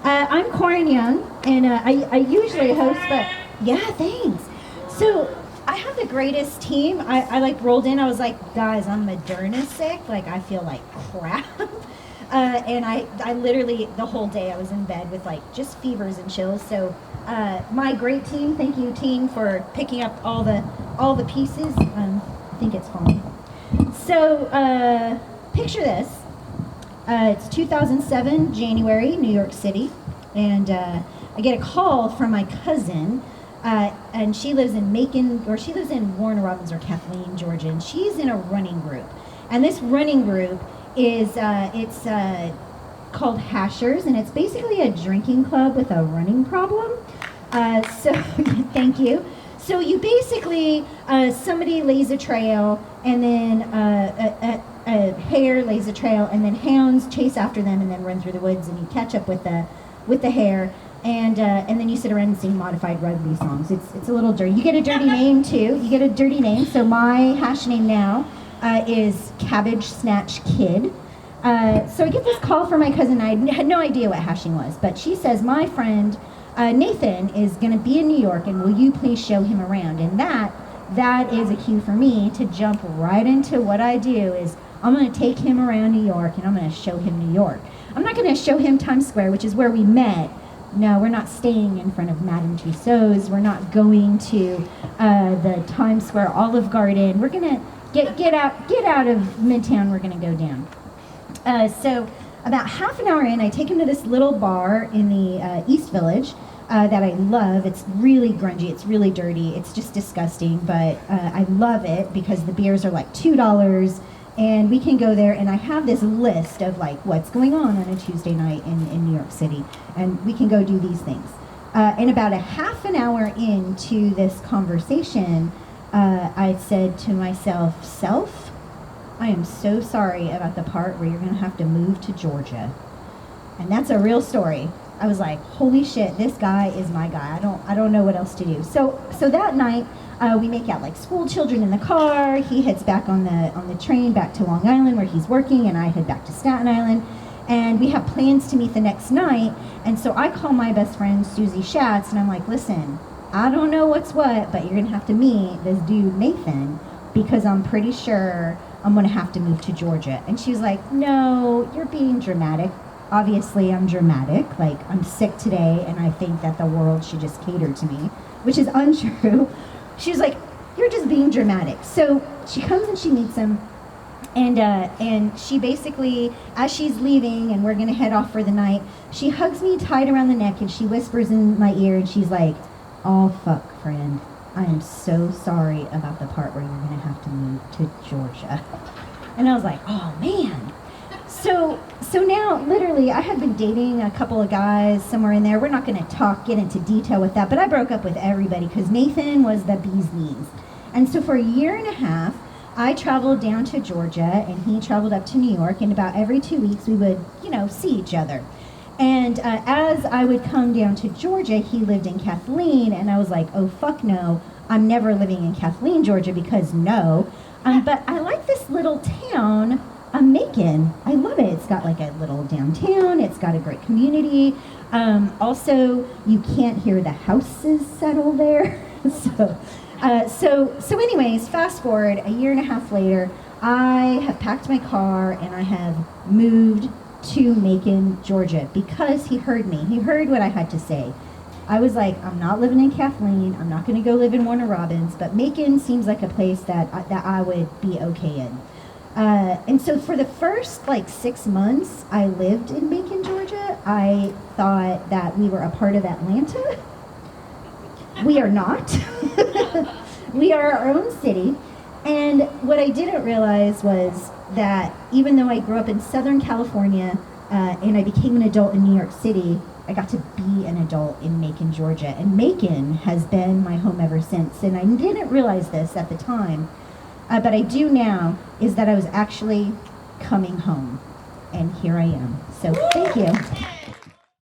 I'm Koryn Young, and I usually host, but yeah, thanks. So I have the greatest team. I like rolled in. I was like, guys, I'm Moderna sick. Like I feel like crap. And I literally the whole day I was in bed with like just fevers and chills. So my great team, thank you team for picking up all the pieces. I think it's falling. So picture this. It's 2007, January, New York City, and I get a call from my cousin, and she lives in Macon, or she lives in Warner Robins or Kathleen, Georgia, and she's in a running group. And this running group is, it's called Hashers, and it's basically a drinking club with a running problem. So, thank you. So you basically, somebody lays a trail, and then a hare lays a trail, and then hounds chase after them and then run through the woods, and you catch up with the hare, and then you sit around and sing modified rugby songs. It's a little dirty. You get a dirty name too. You get a dirty name. So my hash name now is Cabbage Snatch Kid. So I get this call from my cousin. I had no idea what hashing was, but she says, my friend Nathan is going to be in New York, and will you please show him around? And that is a cue for me to jump right into what I do. Is I'm going to take him around New York, and I'm going to show him New York. I'm not going to show him Times Square, which is where we met. No, we're not staying in front of Madame Tussauds. We're not going to the Times Square Olive Garden. We're going to get out of Midtown. We're going to go down. So about half an hour in, I take him to this little bar in the East Village that I love. It's really grungy. It's really dirty. It's just disgusting, but I love it because the beers are like $2, and we can go there, and I have this list of like what's going on a Tuesday night in New York City, and we can go do these things. And about a half an hour into this conversation, I said to myself, Self, I am so sorry about the part where you're going to have to move to Georgia. And that's a real story. I was like, holy shit, this guy is my guy. I don't know what else to do. So that night, we make out like school children in the car. He heads back on the train back to Long Island where he's working, and I head back to Staten Island. And we have plans to meet the next night. And so I call my best friend, Susie Schatz, and I'm like, listen, I don't know what's what, but you're going to have to meet this dude, Nathan, because I'm pretty sure I'm going to have to move to Georgia. And she was like, no, you're being dramatic. Obviously, I'm dramatic. Like, I'm sick today, and I think that the world should just cater to me, which is untrue. She was like, you're just being dramatic. So she comes and she meets him, and she basically, as she's leaving and we're going to head off for the night, she hugs me tight around the neck, and she whispers in my ear, and she's like, oh, fuck, friend. I am so sorry about the part where you're going to have to move to Georgia. And I was like, oh, man. So now, literally, I had been dating a couple of guys somewhere in there. We're not going to get into detail with that, but I broke up with everybody because Nathan was the bee's knees. And so for a year and a half, I traveled down to Georgia, and he traveled up to New York, and about every 2 weeks we would, see each other. And as I would come down to Georgia, he lived in Kathleen, and I was like, oh, fuck no, I'm never living in Kathleen, Georgia, because no. But I like this little town, Macon. I love it. It's got like a little downtown. It's got a great community. Also, you can't hear the houses settle there. So anyways, fast forward a year and a half later, I have packed my car, and I have moved to Macon, Georgia, because he heard me. He heard what I had to say. I was like, I'm not living in Kathleen. I'm not going to go live in Warner Robins, but Macon seems like a place that I would be okay in. And so for the first 6 months I lived in Macon, Georgia, I thought that we were a part of Atlanta. We are not. We are our own city. And what I didn't realize was that even though I grew up in Southern California and I became an adult in New York City, I got to be an adult in Macon, Georgia. And Macon has been my home ever since. And I didn't realize this at the time, but I do now, is that I was actually coming home. And here I am. So thank you.